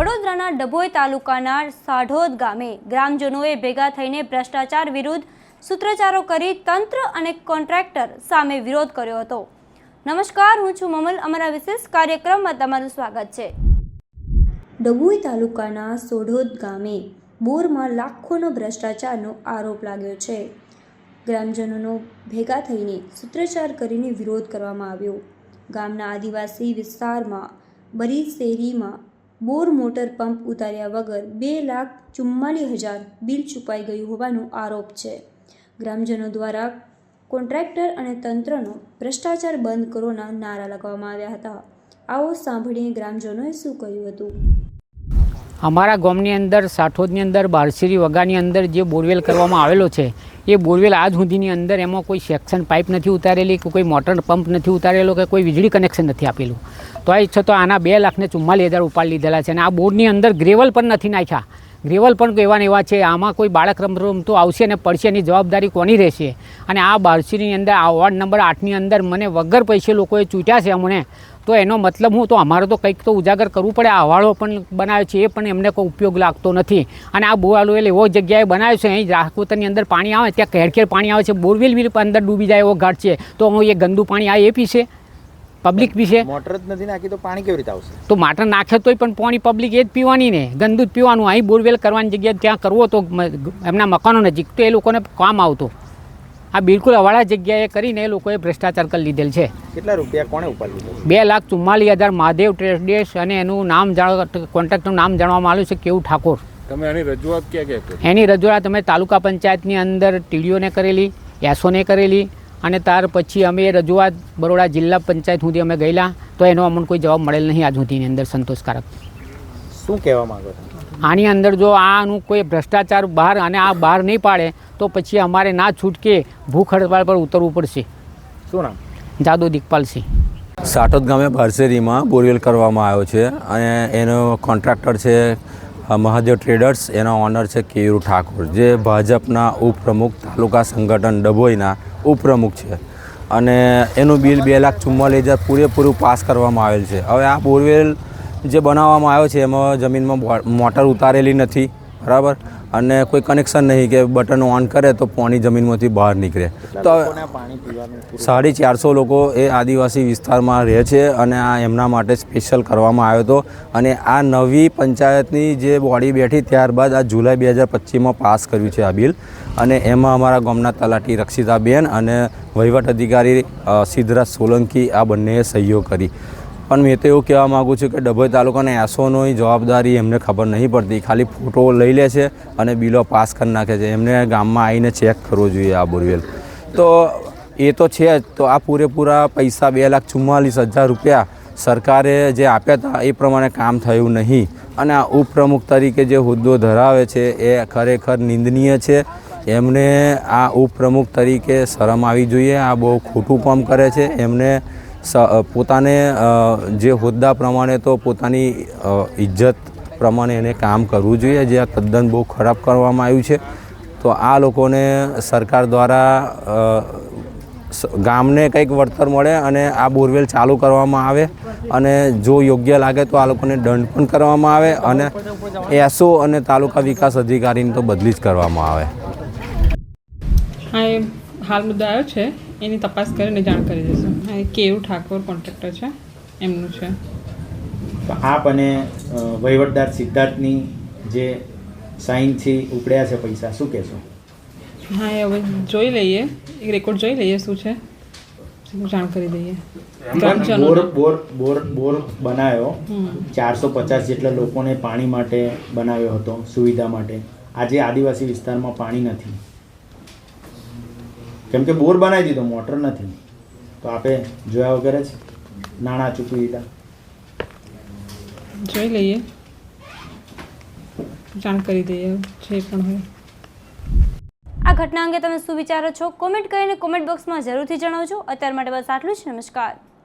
વડોદરાના ડભોઈ તાલુકાના સાઢોદ ગામે ગ્રામજનોએ ભેગા થઈને ભ્રષ્ટાચાર વિરુદ્ધ સૂત્રોચ્ચારો કરી તંત્ર અને કોન્ટ્રાક્ટર સામે વિરોધ કર્યો હતો। નમસ્કાર, હું છું મમલ। અમારા વિશેષ કાર્યક્રમમાં તમારું સ્વાગત છે। ડભોઈ તાલુકાના સાઢોદ ગામે બોરમાં લાખોનો ભ્રષ્ટાચારનો આરોપ લાગ્યો છે। ગ્રામજનોનો ભેગા થઈને સૂત્રોચ્ચાર કરીને વિરોધ કરવામાં આવ્યો। ગામના આદિવાસી વિસ્તારમાં બરી શેરીમાં બોર મોટર પંપ ઉતાર્યા વગર 2,44,000 બિલ ચૂકવાઈ ગયું હોવાનો આરોપ છે। ગ્રામજનો દ્વારા કોન્ટ્રાક્ટર અને તંત્રનો ભ્રષ્ટાચાર બંધ કરોના નારા લગાવવામાં આવ્યા હતા। આવો સાંભળીએ ગ્રામજનોએ શું કહ્યું હતું। અમારા ગામની અંદર સાઠોદની અંદર બારશેરી વગાની અંદર જે બોરવેલ કરવામાં આવેલો છે એ બોરવેલ આજ સુધીની અંદર એમાં કોઈ સેક્શન પાઇપ નથી ઉતારેલી, કોઈ મોટર પંપ નથી ઉતારેલો કે કોઈ વીજળી કનેક્શન નથી આપેલું। તો આ છતાં આના 2,44,000 ઉપાડી લીધેલા છે અને આ બોરની અંદર ગ્રેવલ પણ નથી નાખ્યા। ગ્રેવલ પણ એવા ને એવા છે। આમાં કોઈ બાળક રમતો આવશે અને પડશે એની જવાબદારી કોની રહેશે? અને આ બારશેરીની અંદર આ વોર્ડ નંબર 8ની અંદર મને વગર પૈસે લોકોએ ચૂંટ્યા છે અમને, તો એનો મતલબ હું તો અમારે તો કંઈક તો ઉજાગર કરવું પડે। આ હવાળો પણ બનાવ્યો છે એ પણ એમને કોઈ ઉપયોગ લાગતો નથી અને આ બોરવેલ એવો જગ્યાએ બનાવ્યો છે અહીં રાજકોટની અંદર પાણી આવે ત્યાં ઘેર ઘેર પાણી આવે છે, બોરવેલ બી અંદર ડૂબી જાય એવો ઘાટ છે, તો હું એ ગંદુ પાણી આ એ પીશે, પબ્લિક પીશે। મોટર જ નથી નાખી તો પાણી કેવી રીતે આવશે? તો મોટર નાખે તોય પણ પાણી પબ્લિક એ જ પીવાની ને, ગંદુ જ પીવાનું। અહીં બોરવેલ કરવાની જગ્યાએ ત્યાં કરવો તો એમના મકાનો નજીક તો એ લોકોને કામ આવતો। આ બિલકુલ અવાળા જગ્યાએ કરીને એ લોકોએ ભ્રષ્ટાચાર કરી લીધેલ છે। કેટલા રૂપિયા કોણે ઉપાડી લીધો? 2,44,000 મહાદેવ ટ્રેડર્સ અને એનું નામ કોન્ટ્રાક્ટરનું નામ જાણવામાં આવ્યું છે કેવું ઠાકોર। તમે એની રજૂઆત ક્યાં કરી? એની રજૂઆત અમે તાલુકા પંચાયતની અંદર ટીડીઓને કરેલી, એસઓને કરેલી અને ત્યાર પછી અમે એ રજૂઆત બરોડા જિલ્લા પંચાયત સુધી અમે ગયેલા, તો એનો અમને કોઈ જવાબ મળેલ નહીં આજ સુધીની અંદર સંતોષકારક। શું કહેવા માંગો છો? આની અંદર જો આનું કોઈ ભ્રષ્ટાચાર બહાર અને આ બહાર નહીં પાડે તો પછી અમારે ના છૂટકે ભૂખ હડતાળ પર ઉતરવું પડશે। શું નામ? જાદવ દીકપાલસિંહ। સાઠોદ ગામે બારશેરીમાં બોરવેલ કરવામાં આવ્યો છે અને એનો કોન્ટ્રાક્ટર છે મહાદેવ ટ્રેડર્સ, એના ઓનર છે કેયુર ઠાકોર, જે ભાજપના ઉપપ્રમુખ તાલુકા સંગઠન ડભોઈના ઉપપ્રમુખ છે અને એનું બિલ 2,44,000 પૂરેપૂરું પાસ કરવામાં આવેલ છે। હવે આ બોરવેલ જે બનાવવામાં આવ્યો છે એમાં જમીનમાં મોટર ઉતારેલી નથી, બરાબર, અને કોઈ કનેક્શન નહીં કે બટન ઓન કરે તો પાણી જમીનમાંથી બહાર નીકળે। તો 450 લોકો એ આદિવાસી વિસ્તારમાં રહે છે અને આ એમના માટે સ્પેશિયલ કરવામાં આવ્યો હતો અને આ નવી પંચાયતની જે બોડી બેઠી ત્યારબાદ આ જુલાઈ 2025માં પાસ કર્યું છે આ બિલ અને એમાં અમારા ગામના તલાટી રક્ષિતાબેન અને વહીવટ અધિકારી સિદ્ધરાજ સોલંકી આ બંનેએ સહયોગ કરી। પણ મેં તો એવું કહેવા માગું છું કે ડભોઈ તાલુકાના એસઓની જવાબદારી એમને ખબર નહીં પડતી, ખાલી ફોટો લઈ લે છે અને બિલો પાસ કરી નાખે છે। એમને ગામમાં આવીને ચેક કરવો જોઈએ આ બોરવેલ। તો એ તો છે જ, તો આ પૂરેપૂરા પૈસા 2,44,000 રૂપિયા સરકારે જે આપ્યા હતા એ પ્રમાણે કામ થયું નહીં અને આ ઉપપ્રમુખ તરીકે જે હોદ્દો ધરાવે છે એ ખરેખર નિંદનીય છે। એમને આ ઉપપ્રમુખ તરીકે શરમ આવી જોઈએ। આ બહુ ખોટું કામ કરે છે। એમને પોતાને જે હોદ્દા પ્રમાણે તો પોતાની ઇજ્જત પ્રમાણે એને કામ કરવું જોઈએ, જે આ તદ્દન બહુ ખરાબ કરવામાં આવ્યું છે। તો આ લોકોને સરકાર દ્વારા ગામને કંઈક વળતર મળે અને આ બોરવેલ ચાલુ કરવામાં આવે અને જો યોગ્ય લાગે તો આ લોકોને દંડ પણ કરવામાં આવે અને એસઓ અને તાલુકા વિકાસ અધિકારીની તો બદલી જ કરવામાં આવે। હા, એ હાલ મુદ્દો આવ્યો છે, એની તપાસ કરીને જાણ કરી દઈશું। હા, કેયુર ઠાકોર કોન્ટ્રાક્ટર છે, એમનું છે। આપ અને વહીવટદાર સિદ્ધાર્થની જે સાઇનથી ઉપડ્યા છે પૈસા, શું કહેશો? હા, એ હવે જોઈ લઈએ, એક રેકોર્ડ જોઈ લઈએ શું છે, જાણ કરી દઈએ। બોર બનાવ્યો 450 જેટલા લોકોને પાણી માટે બનાવ્યો હતો, સુવિધા માટે। આજે આદિવાસી વિસ્તારમાં પાણી નથી કેમ કે બોર બનાવી દીધો, મોટર નથી, તો આપે જોયા વગર જ નાણાં ચૂકવી દીધા। જોઈ લઈએ, જાણ કરી દઈએ જે પણ હોય। આ ઘટના અંગે તમે શું વિચારો છો? કોમેન્ટ કરીને કોમેન્ટ બોક્સમાં જરૂરથી જણાવજો। અત્યાર માટે બસ આટલું જ। નમસ્કાર।